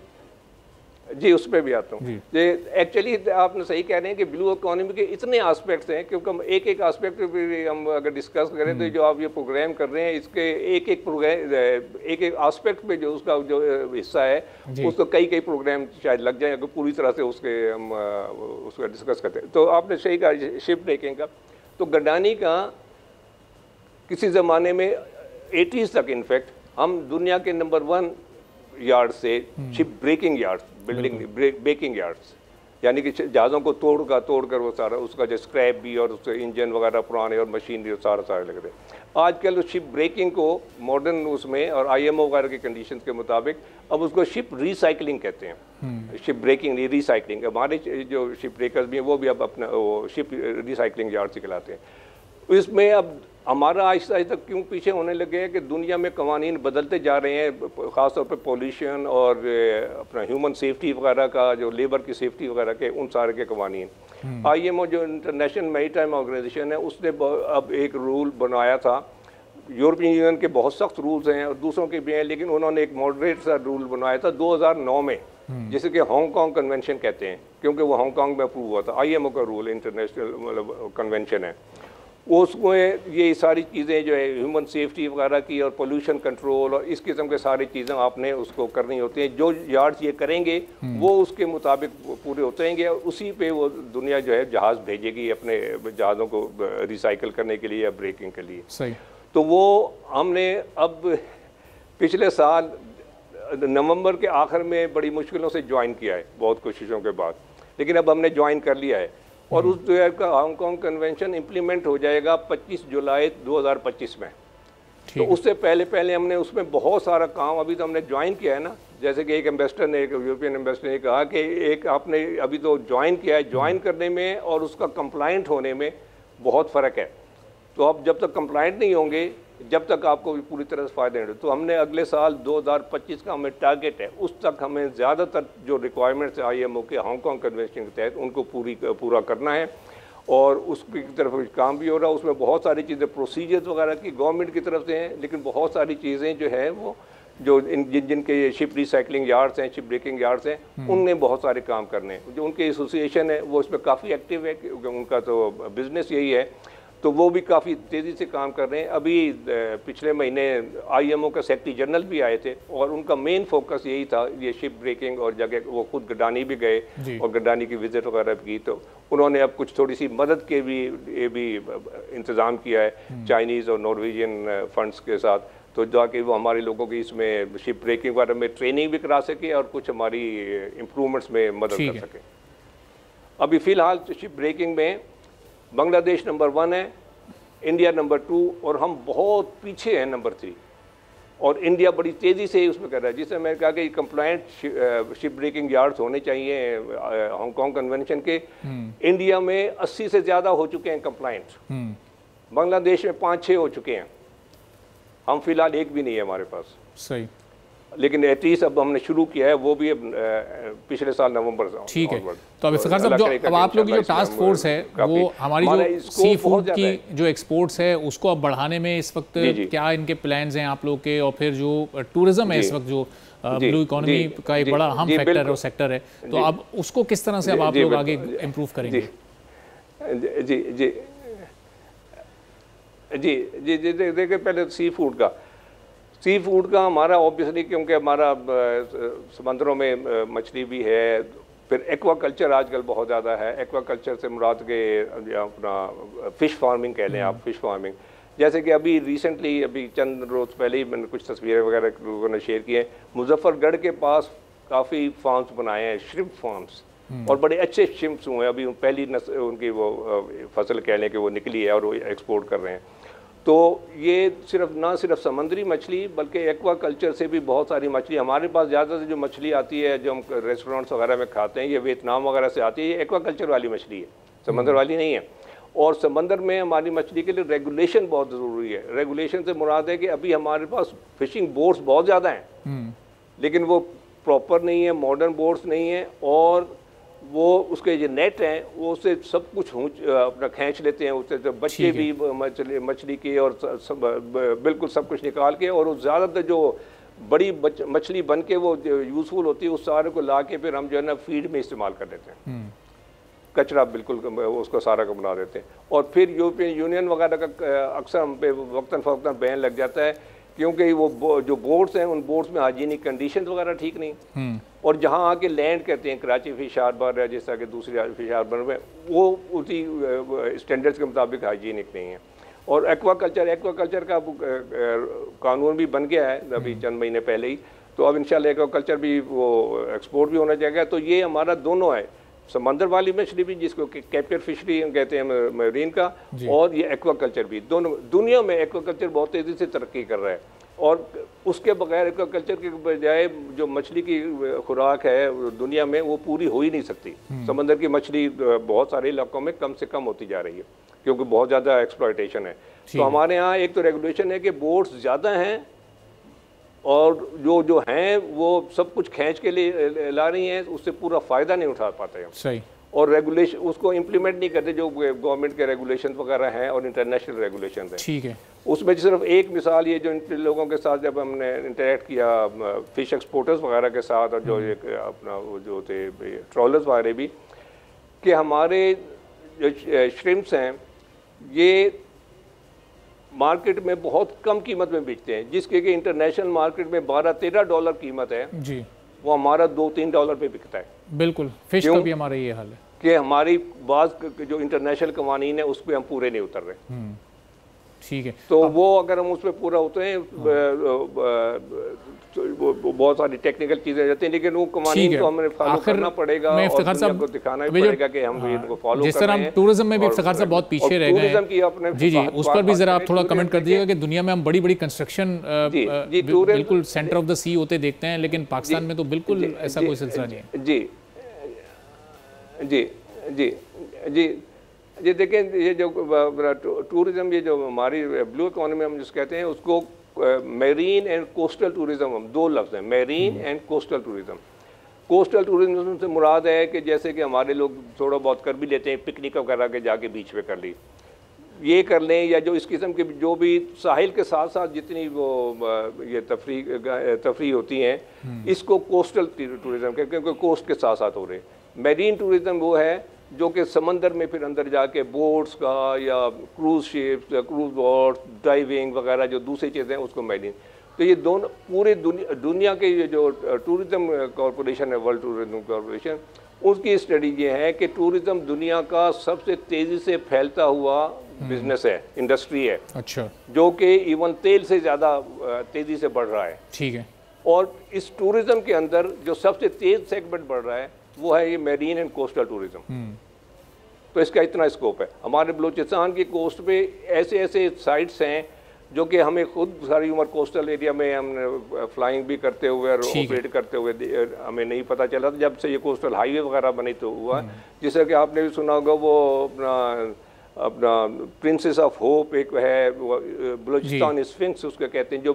जी उस पर भी आता हूँ। ये एक्चुअली आपने सही कह रहे हैं कि ब्लू इकोनॉमी के इतने एस्पेक्ट्स हैं, क्योंकि हम एक एक एस्पेक्ट पे हम अगर डिस्कस करें तो जो आप ये प्रोग्राम कर रहे हैं, इसके एक एक प्रोग्राम, एक एक एस्पेक्ट पे जो उसका जो हिस्सा है, उसको कई प्रोग्राम शायद लग जाए अगर पूरी तरह से उसके हम उसका डिस्कस करते हैं। तो आपने सही कहा शिप ब्रेकिंग का। तो गडानी का किसी ज़माने में 80s तक इनफैक्ट हम दुनिया के नंबर 1 यार्ड से ship breaking yards, building breaking yards, यानी कि जहाज़ों को तोड़कर वो सारा उसका जो स्क्रैप भी और उसके इंजन वगैरह पुराने और मशीनरी सारे लग रहे हैं। आजकल शिप ब्रेकिंग को मॉडर्न उसमें और IMO वगैरह के कंडीशन के मुताबिक अब उसको शिप रिसाइकलिंग कहते हैं। शिप ब्रेकिंग नहीं, रिसाइकलिंग। हमारे जो शिप ब्रेकर्स भी हैं वो भी अब अपना वो शिप रिसाइकलिंग यार्ड से कहलाते हैं। इसमें अब हमारा आहिस्ता आहिस्ता क्यों पीछे होने लगे हैं कि दुनिया में कवानीन बदलते जा रहे हैं, ख़ासतौर पे पोल्यूशन और अपना ह्यूमन सेफ्टी वगैरह का, जो लेबर की सेफ्टी वगैरह के, उन सारे के कवानीन। IMO जो इंटरनेशनल मैरीटाइम ऑर्गेनाइजेशन है, उसने अब एक रूल बनाया था। यूरोपियन यूनियन के बहुत सख्त रूल्स हैं और दूसरों के भी हैं, लेकिन उन्होंने एक मॉडरेट सा रूल बनाया था 2009 में, जिसे कि हांगकांग कन्वेंशन कहते हैं, क्योंकि वो हांगकांग में अप्रूव हुआ था। IMO का रूल इंटरनेशनल मतलब कन्वेंशन है। उसमें ये सारी चीज़ें जो है ह्यूमन सेफ्टी वगैरह की और पोल्यूशन कंट्रोल और इस किस्म के सारी चीज़ें आपने उसको करनी होती हैं। जो यार्ड्स ये करेंगे वो उसके मुताबिक पूरे होते रहेंगे और उसी पे वो दुनिया जो है जहाज़ भेजेगी अपने जहाज़ों को रिसाइकिल करने के लिए या ब्रेकिंग के लिए। सही। तो वो हमने अब पिछले साल नवंबर के आखिर में बड़ी मुश्किलों से ज्वाइन किया है, बहुत कोशिशों के बाद, लेकिन अब हमने ज्वाइन कर लिया है। और उस जो का हांगकांग कन्वेंशन इम्प्लीमेंट हो जाएगा 25 जुलाई 2025 में। तो उससे पहले हमने उसमें बहुत सारा काम, अभी तो हमने ज्वाइन किया है ना, जैसे कि एक एम्बेसडर ने, एक यूरोपियन एम्बेसडर ने कहा कि एक आपने अभी तो ज्वाइन किया है, ज्वाइन करने में और उसका कंप्लाइंट होने में बहुत फ़र्क है। तो अब जब तक कंप्लाइंट नहीं होंगे जब तक आपको पूरी तरह से फ़ायदा नहीं। तो हमने अगले साल 2025 का हमें टारगेट है, उस तक हमें ज़्यादातर जो रिक्वायरमेंट्स है IMO के हांगकॉन्ग कन्वेंशन के तहत उनको पूरा करना है, और उसकी तरफ काम भी हो रहा है। उसमें बहुत सारी चीज़ें प्रोसीजर्स वगैरह की गवर्नमेंट की तरफ से हैं, लेकिन बहुत सारी चीज़ें जो है वो जो जिनके शिप रिसाइकलिंग यार्ड्स हैं, शिप ब्रेकिंग यार्ड्स हैं, उनने बहुत सारे काम करने हैं। जो उनके एसोसिएशन है वो इसमें काफ़ी एक्टिव है, क्योंकि उनका तो बिज़नेस यही है, तो वो भी काफ़ी तेज़ी से काम कर रहे हैं। अभी पिछले महीने IMO के सेक्रेटरी जनरल भी आए थे, और उनका मेन फोकस यही था, ये शिप ब्रेकिंग और जगह वो खुद गडानी भी गए और गडानी की विज़िट वगैरह भी की। तो उन्होंने अब कुछ थोड़ी सी मदद के भी इंतज़ाम किया है चाइनीज़ और नॉर्वेजियन फंड्स के साथ, तो जाके वो हमारे लोगों की इसमें शिप ब्रेकिंग वगैरह में ट्रेनिंग भी करा सके और कुछ हमारी इम्प्रूवमेंट्स में मदद कर सके। अभी फ़िलहाल शिप ब्रेकिंग में बांग्लादेश नंबर 1 है, इंडिया नंबर 2, और हम बहुत पीछे हैं नंबर 3, और इंडिया बड़ी तेज़ी से उसमें कर रहा है। जिससे मैंने कहा कि कंप्लायंट शिप ब्रेकिंग यार्ड्स होने चाहिए हांगकॉन्ग कन्वेंशन के। इंडिया में 80 से ज़्यादा हो चुके हैं कंप्लायंट, बांग्लादेश में 5-6 हो चुके हैं, हम फिलहाल एक भी नहीं है हमारे पास। सही, लेकिन एटलीस्ट अब हमने शुरू किया है, वो भी अब पिछले साल नवंबर से। ठीक है, तो अब इफ्तिखार साहब, जो अब आप लोग की जो टास्क फोर्स है वो हमारी जो सी फूड की जो एक्सपोर्ट्स है उसको अब बढ़ाने में इस वक्त क्या इनके प्लान्स हैं आप लोग के, और फिर जो टूरिज्म है इस वक्त जो ब्लू इकोनॉमी का एक बड़ा अहम फैक्टर है और सेक्टर है, तो अब उसको किस तरह से अब आप लोग आगे इम्प्रूव करेंगे? जी जी जी जी जी देखिए, पहले सी फूड का हमारा ऑब्वियसली, क्योंकि हमारा समंदरों में मछली भी है, फिर एक्वाकल्चर आजकल बहुत ज़्यादा है। एक्वाकल्चर से मुराद के अपना फ़िश फार्मिंग कह लें आप, फ़िश फार्मिंग, जैसे कि अभी रिसेंटली अभी चंद रोज़ पहले ही मैंने कुछ तस्वीरें वगैरह लोगों ने शेयर की हैं, मुजफ्फरगढ़ के पास काफ़ी फार्म्स बनाए हैं, श्रिम्प फार्म्स, और बड़े अच्छे श्रिम्प्स हुए हैं। अभी पहली उनकी वो फसल कह लें कि वो निकली है और वो एक्सपोर्ट कर रहे हैं। तो ये ना सिर्फ समुद्री मछली बल्कि एक्वाकल्चर से भी बहुत सारी मछली हमारे पास ज़्यादा से जो मछली आती है जो हम रेस्टोरेंट्स वगैरह में खाते हैं, ये वियतनाम वगैरह से आती है। ये एक्वाकल्चर वाली मछली है, समंदर वाली नहीं है। और समंदर में हमारी मछली के लिए रेगुलेशन बहुत ज़रूरी है। रेगुलेशन से मुराद है कि अभी हमारे पास फिशिंग बोट्स बहुत ज़्यादा हैं, लेकिन वो प्रॉपर नहीं है, मॉडर्न बोट्स नहीं है, और वो उसके जो नेट हैं वो उससे सब कुछ अपना खींच लेते हैं, उससे तो बच्चे भी मछली के और बिल्कुल सब कुछ निकाल के, और ज़्यादातर जो बड़ी मछली बन के वो यूज़फुल होती है उस सारे को ला के फिर हम जो है ना फीड में इस्तेमाल कर देते हैं, कचरा बिल्कुल उसको सारा को बना देते हैं। और फिर यूरोपियन यूनियन वगैरह का अक्सर हम पे वक्तन फ़वक्तन बैन लग जाता है, क्योंकि वो जो बोट्स हैं उन बोट्स में हाइजीनिक कंडीशंस वगैरह ठीक नहीं, और जहाँ आके लैंड करते हैं कराची फिश हार्बर या जैसा कि दूसरी फिश हार्बर में, वो उसी स्टैंडर्ड्स के मुताबिक हाइजीनिक नहीं है। और एक्वाकल्चर का कानून भी बन गया है अभी चंद महीने पहले ही, तो अब इंशाल्लाह एक्वाकल्चर भी वो एक्सपोर्ट भी होना चाहिए। तो ये हमारा दोनों है, समंदर वाली मछली भी जिसको कैप्चर फिशरी कहते हैं मरीन का, और ये एक्वाकल्चर भी, दोनों दुनिया में एक्वाकल्चर बहुत तेज़ी से तरक्की कर रहा है। और उसके बगैर एक्वाकल्चर के बजाय जो मछली की खुराक है दुनिया में वो पूरी हो ही नहीं सकती। समंदर की मछली बहुत सारे इलाकों में कम से कम होती जा रही है क्योंकि बहुत ज़्यादा एक्सप्लॉयटेशन है। तो हमारे यहाँ एक तो रेगुलेशन है कि बोट्स ज़्यादा हैं और जो हैं वो सब कुछ खींच के लिए ला रही हैं, उससे पूरा फ़ायदा नहीं उठा पाते हम। सही। और रेगुलेशन उसको इम्प्लीमेंट नहीं करते जो गवर्नमेंट के रेगुलेशन वगैरह हैं और इंटरनेशनल रेगुलेशन हैं। ठीक है। उसमें सिर्फ एक मिसाल ये जो इन लोगों के साथ जब हमने इंटरेक्ट किया फिश एक्सपोर्टर्स वगैरह के साथ, और जो एक अपना वो जो थे ट्रॉलर्स वगैरह भी, कि हमारे जो श्रिम्प्स हैं ये मार्केट में बहुत कम कीमत में बिकते हैं, जिसके कि इंटरनेशनल मार्केट में $12-13 कीमत है जी, वो हमारा $2-3 पे बिकता है। बिल्कुल, फिश का भी हमारा ये हाल है कि हमारी बात जो इंटरनेशनल कवानीन है उस पर हम पूरे नहीं उतर रहे। ठीक है। तो वो अगर हम उस पर पूरा होते हैं तो बहुत सारी टेक्निकल चीजें रहती हैं, लेकिन वो कवानीन को हमें फॉलो करना पड़ेगा और दुनिया को दिखाना भी पड़ेगा कि हम इनको फॉलो कर रहे हैं। जिस तरह टूरिज्म में भी इफ्तिखार साहब बहुत पीछे रह गए हैं, जी जी, उस पर भी जरा आप थोड़ा कमेंट कर दीजिएगा कि दुनिया में हम बड़ी बड़ी कंस्ट्रक्शन बिल्कुल सेंटर ऑफ द सी होते देखते हैं, लेकिन पाकिस्तान में तो बिल्कुल ऐसा कोई सिलसिला नहीं है। जी जी जी जी ये देखें, ये जो टूरिज़्म, ये जो हमारी ब्लू इकोनॉमी हम जिस कहते हैं उसको मैरीन एंड कोस्टल टूरिज़्म, हम दो लफ्ज़ हैं, marine and coastal tourism. Coastal tourism से मुराद है कि जैसे कि हमारे लोग थोड़ा बहुत कर भी लेते हैं, पिकनिक वगैरह के जाके बीच पे कर ली, ये कर लें, या जो इस किस्म के जो भी साहिल के साथ साथ जितनी वो ये तफरी होती हैं, इसको कोस्टल टूरिज़्म कहते हैं, क्योंकि कोस्ट के साथ साथ हो रहे। मैरीन टूरिज़्म वो है जो कि समंदर में फिर अंदर जाके बोट्स का या क्रूज़ शिप्स या क्रूज़ बोट्स, डाइविंग वगैरह जो दूसरी चीज़ें हैं उसको मैरीन। तो ये दोनों पूरे दुनिया के ये जो टूरिज़्म कॉरपोरेशन है, वर्ल्ड टूरिज़्म कॉरपोरेशन, उसकी स्टडी ये है कि टूरिज़्म दुनिया का सबसे तेज़ी से फैलता हुआ बिजनेस है, इंडस्ट्री है। अच्छा। जो कि इवन तेल से ज़्यादा तेज़ी से बढ़ रहा है। ठीक है। और इस टूरिज़्म के अंदर जो सबसे तेज़ सेगमेंट बढ़ रहा है वो है ये मैरीन एंड कोस्टल टूरिज़्म। तो इसका इतना स्कोप है। हमारे बलूचिस्तान की कोस्ट पे ऐसे ऐसे साइट्स हैं जो कि हमें खुद सारी उम्र कोस्टल एरिया में हमने फ्लाइंग भी करते हुए और ऑपरेट करते हुए हमें नहीं पता चला। जब से ये कोस्टल हाईवे वगैरह बनी तो हुआ, जैसे कि आपने भी सुना होगा वो अपना प्रिंसेस ऑफ होप एक है, बलूचिस्तान स्फिंक्स उसके कहते हैं, जो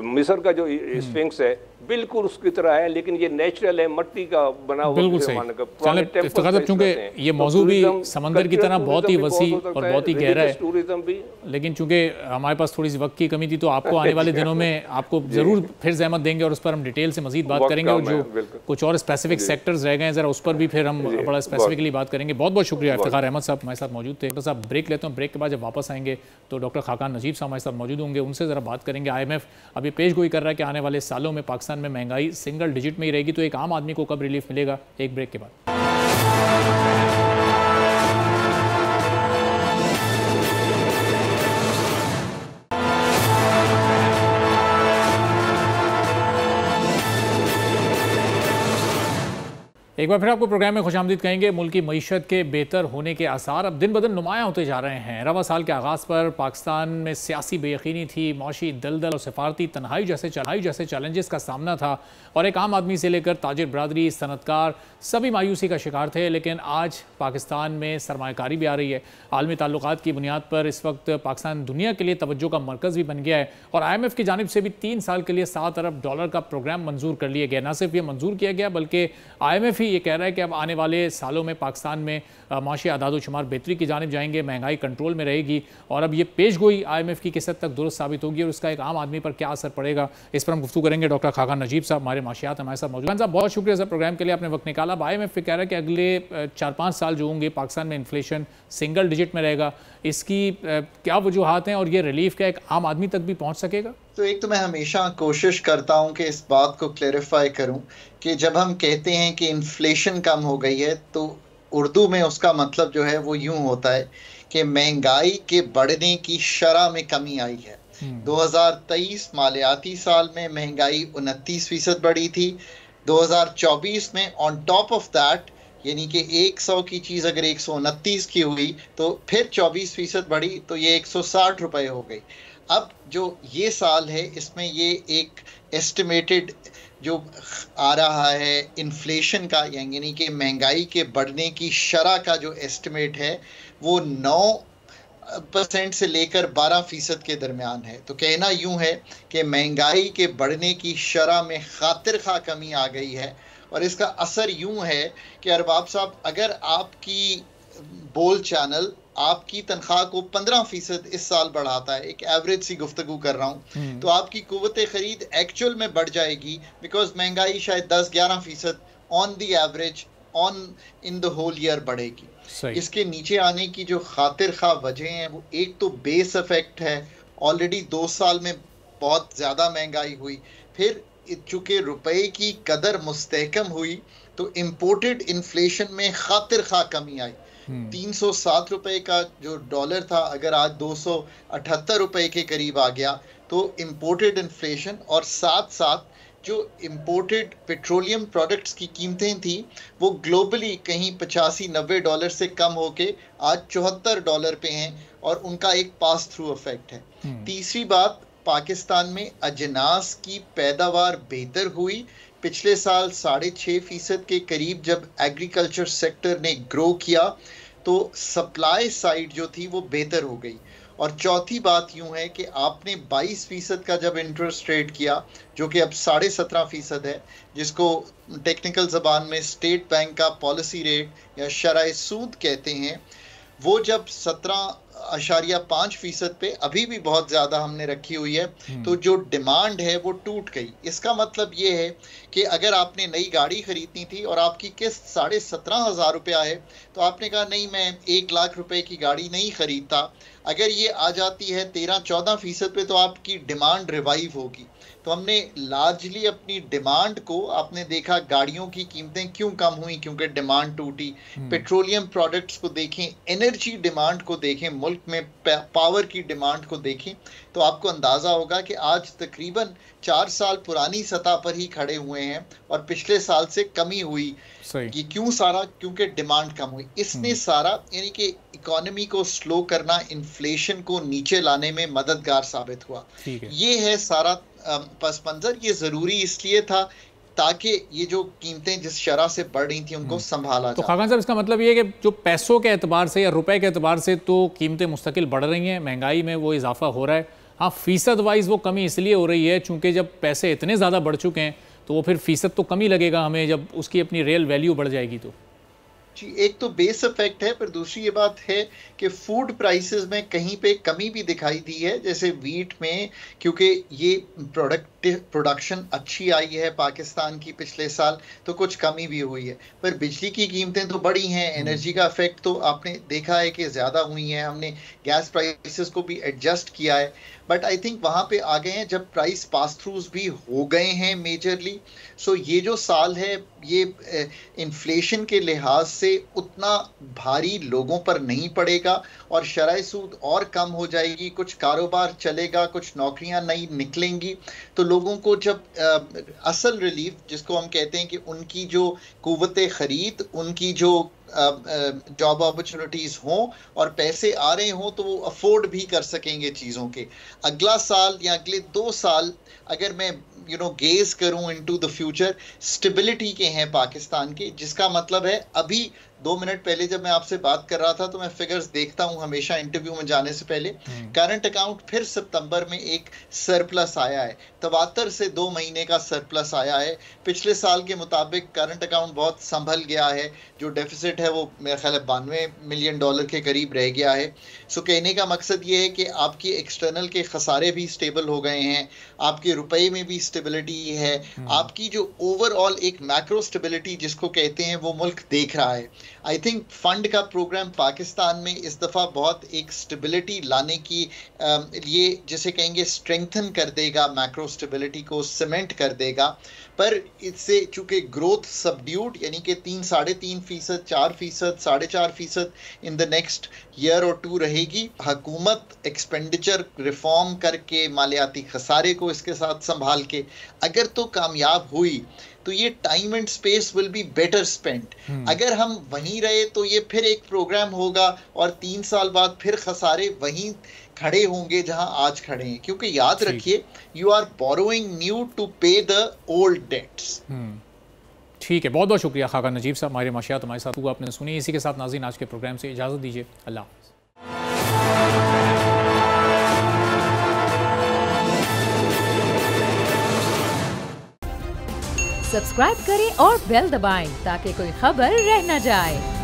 मिस्र का जो स्फिंक्स है बिल्कुल उसकी तरह है, लेकिन ये नेचुरल है, मट्टी का बना हुआ। बिल्कुल सही। चूंकि ये मौजू भी समंदर की तरह बहुत ही वसी और बहुत ही गहरा है, टूरिज्म भी, लेकिन चूंकि हमारे पास थोड़ी सी वक्त की कमी थी तो आपको आने वाले दिनों में आपको जरूर फिर जहमत देंगे और उस पर हम डिटेल से मजीद बात करेंगे, और जो कुछ और स्पेसिफिक सेक्टर्स रह गए हैं जरा उस पर भी फिर हम बड़ा स्पेसिफिकली बात करेंगे। बहुत बहुत शुक्रिया। इफ्तिखार अहमद साहब हमारे साथ मौजूद थे। डॉक्टर साहब ब्रेक लेते हैं, ब्रेक के बाद जब वापस आएंगे तो डॉक्टर खाकान नजीब साहब हमारे साथ मौजूद होंगे, उनसे ज़रा बात करेंगे। IMF अभी पेशगोई कर रहा है कि आने वाले सालों में पाकिस्तान में महंगाई सिंगल डिजिट में ही रहेगी, तो एक आम आदमी को कब रिलीफ मिलेगा। एक ब्रेक के बाद। एक बार फिर आपको प्रोग्राम में खुशामदीद कहेंगे। मुल्क की मईशत के बेहतर होने के आसार अब दिन ब दिन नुमायाँ होते जा रहे हैं। रवा साल के आगाज़ पर पाकिस्तान में सियासी बेयकीनी थी, मौशी दलदल और सफारती तन्हाई जैसे चैलेंजेस का सामना था, और एक आम आदमी से लेकर ताजिर बरादरी, सनतकार सभी मायूसी का शिकार थे। लेकिन आज पाकिस्तान में सरमायाकारी भी आ रही है। आलमी ताल्लुकात की बुनियाद पर इस वक्त पाकिस्तान दुनिया के लिए तवज्जो का मरकज़ भी बन गया है, और IMF की जानिब से भी 3 साल के लिए $7 अरब का प्रोग्राम मंजूर कर लिया गया। न सिर्फ ये मंजूर किया गया बल्कि IMF ये कह रहा है कि अब आने वाले सालों में पाकिस्तान में माशी आदाद शुमार बेहतरी की जानिब जाएंगे, महंगाई कंट्रोल में रहेगी, और अब ये पेशगोई IMF की किस हद तक दुरुस्त साबित होगी और उसका एक आम आदमी पर क्या असर पड़ेगा, इस पर हम गुफ्तगू करेंगे। डॉक्टर खाकान नजीब साहब हमारे माशियात हमारे साथ मौजूद हैं। बहुत शुक्रिया सर प्रोग्राम के लिए, आपने वक्त निकाला। अब IMF कह रहा है कि अगले 4-5 साल जो होंगे पाकिस्तान में इन्फ्लेशन सिंगल डिजिट में रहेगा। इसकी क्या वजूहात हैं और ये रिलीफ का एक आम आदमी तक भी पहुँच सकेगा? तो एक तो मैं हमेशा कोशिश करता हूं कि इस बात को क्लैरिफाई करूं कि जब हम कहते हैं कि इन्फ्लेशन कम हो गई है तो उर्दू में उसका मतलब जो है वो यूं होता है कि महंगाई के बढ़ने की शरह में कमी आई है। 2023 मालियाती साल में महंगाई 29% बढ़ी थी। 2024 में ऑन टॉप ऑफ दैट, यानी कि 100 की चीज़ अगर 129 की हुई तो फिर 24% बढ़ी, तो ये 160 रुपये हो गई। अब जो ये साल है इसमें ये एक एस्टिमेटेड जो आ रहा है इन्फ्लेशन का, यानी कि महंगाई के बढ़ने की शरह का जो एस्टिमेट है वो 9% से लेकर 12% के दरमियान है। तो कहना यूं है कि महंगाई के बढ़ने की शरह में खातिर खा कमी आ गई है, और इसका असर यूं है कि अरबाब साहब, अगर आपकी बोल चैनल आपकी तनख्वाह को 15% इस साल बढ़ाता है, एक एवरेज सी गुफ्तगू कर रहा हूँ, तो आपकी कुव्वत खरीद एक्चुअल में बढ़ जाएगी, बिकॉज महंगाई शायद 10-11% on the average on in the whole year बढ़ेगी। इसके नीचे आने की जो खातिर खा वजह हैं वो एक तो बेस इफेक्ट है, ऑलरेडी 2 साल में बहुत ज़्यादा महंगाई हुई, फिर चूँकि रुपए की कदर मुस्तहकम हुई तो इम्पोर्टेड इन्फ्लेशन में खातिर खा कमी आई। 307 रुपए का जो डॉलर था अगर आज 278 रुपए के करीब आ गया, तो इम्पोर्टेड इन्फ्लेशन और साथ साथ जो इम्पोर्टेड पेट्रोलियम प्रोडक्ट्स की कीमतें थी वो ग्लोबली कहीं 85-90 डॉलर से कम होके आज $74 पे हैं, और उनका एक पास थ्रू इफेक्ट है। तीसरी बात, पाकिस्तान में अजनास की पैदावार बेहतर हुई। पिछले साल 6.5% के करीब जब एग्रीकल्चर सेक्टर ने ग्रो किया तो सप्लाई साइड जो थी वो बेहतर हो गई। और चौथी बात यूं है कि आपने 22% का जब इंटरेस्ट रेट किया, जो कि अब 17.5% है, जिसको टेक्निकल ज़बान में स्टेट बैंक का पॉलिसी रेट या शरह सूद कहते हैं, वो जब 17.5% पे, अभी भी बहुत ज़्यादा हमने रखी हुई है, तो जो डिमांड है वो टूट गई। इसका मतलब ये है कि अगर आपने नई गाड़ी खरीदनी थी और आपकी किस्त 17,500 रुपया है, तो आपने कहा नहीं मैं 1 लाख रुपए की गाड़ी नहीं खरीदता। अगर ये आ जाती है 13-14% पे, तो आपकी डिमांड रिवाइव होगी। तो हमने लार्जली अपनी डिमांड को, आपने देखा गाड़ियों की कीमतें क्यों कम हुई, क्योंकि डिमांड टूटी। पेट्रोलियम प्रोडक्ट्स को देखें, एनर्जी डिमांड को देखें, मुल्क में पावर की डिमांड को देखें, तो आपको अंदाज़ा होगा कि आज तकरीबन 4 साल पुरानी सतह पर ही खड़े हुए हैं और पिछले साल से कमी हुई। ये क्यों सारा? क्योंकि डिमांड कम हुई। इसने सारा, यानी कि इकोनॉमी को स्लो करना, इन्फ्लेशन को नीचे लाने में मददगार साबित हुआ। ये है सारा पस मंज़र। ये ज़रूरी इसलिए था ताकि ये जो कीमतें जिस शरह से बढ़ रही थी उनको संभाला तो खाकान साहब, इसका मतलब ये है कि जो पैसों के एतबार से या रुपए के एतबार से तो कीमतें मुस्तकिल बढ़ रही हैं, महंगाई में वो इजाफा हो रहा है। हाँ, फीसद वाइज वो कमी इसलिए हो रही है चूँकि जब पैसे इतने ज़्यादा बढ़ चुके हैं तो वो फिर फीसद तो कम ही लगेगा हमें, जब उसकी अपनी रियल वैल्यू बढ़ जाएगी तो। जी, एक तो बेस इफेक्ट है, पर दूसरी ये बात है कि फूड प्राइसेस में कहीं पे कमी भी दिखाई दी है, जैसे वीट में, क्योंकि ये प्रोडक्शन अच्छी आई है पाकिस्तान की पिछले साल, तो कुछ कमी भी हुई है। पर बिजली की कीमतें तो बढ़ी हैं, एनर्जी का इफेक्ट तो आपने देखा है कि ज़्यादा हुई हैं। हमने गैस प्राइसेस को भी एडजस्ट किया है, बट आई थिंक वहाँ पे आ गए हैं जब प्राइस पास थ्रूज भी हो गए हैं मेजरली। सो ये जो साल है ये इन्फ्लेशन के लिहाज से उतना भारी लोगों पर नहीं पड़ेगा और शरह सूद और कम हो जाएगी, कुछ कारोबार चलेगा, कुछ नौकरियां नई निकलेंगी। तो लोगों को जब असल रिलीफ, जिसको हम कहते हैं कि उनकी जो कुव्वत ख़रीद, उनकी जो जॉब अपॉर्चुनिटीज़ हों और पैसे आ रहे हों, तो वो अफोर्ड भी कर सकेंगे चीज़ों के। अगला साल या अगले 2 साल अगर मैं गेज करूं इनटू द फ्यूचर, स्टेबिलिटी के हैं पाकिस्तान के, जिसका मतलब है अभी 2 मिनट पहले जब मैं आपसे बात कर रहा था तो मैं फिगर्स देखता हूं हमेशा इंटरव्यू में जाने से पहले। करंट अकाउंट फिर सितंबर में एक सरप्लस आया है, 73 से 2 महीने का सरप्लस आया है। पिछले साल के मुताबिक करंट अकाउंट बहुत संभल गया है, जो डेफिसिट है वो मेरे ख्याल है $92 मिलियन के करीब रह गया है। सो कहने का मकसद ये है कि आपकी एक्सटर्नल के खसारे भी स्टेबल हो गए हैं, आपके रुपए में भी स्टेबिलिटी है, आपकी जो ओवरऑल एक मैक्रो स्टेबिलिटी जिसको कहते हैं वो मुल्क देख रहा है। आई थिंक फंड का प्रोग्राम पाकिस्तान में इस दफ़ा बहुत एक स्टेबिलिटी लाने की लिए, जिसे कहेंगे स्ट्रेंथन कर देगा, मैक्रो स्टेबिलिटी को सीमेंट कर देगा। पर इससे चूँकि ग्रोथ सबड्यूड, यानी कि 3-3.5%, 4%, 4.5% इन द नेक्स्ट ईयर और 2 रहेगी। हुकूमत एक्सपेंडिचर रिफॉर्म करके, मालियाती खसारे को इसके साथ संभाल के अगर तो कामयाब हुई, तो ये time and space will be better spent. अगर हम वहीं रहे तो ये फिर एक प्रोग्राम होगा और 3 साल बाद फिर खसारे वहीं खड़े होंगे जहां आज खड़े हैं, क्योंकि याद रखिए you are borrowing new to pay the old debts. ठीक है, बहुत बहुत शुक्रिया खाकान नजीब साहब, हमारे माशियात हमारे साथ हुआ आपने सुनी। इसी के साथ नाज़रीन आज के प्रोग्राम से इजाज़त दीजिए, अल्लाह हाफ़िज़। सब्सक्राइब करें और बेल दबाएं ताकि कोई खबर रह न जाए।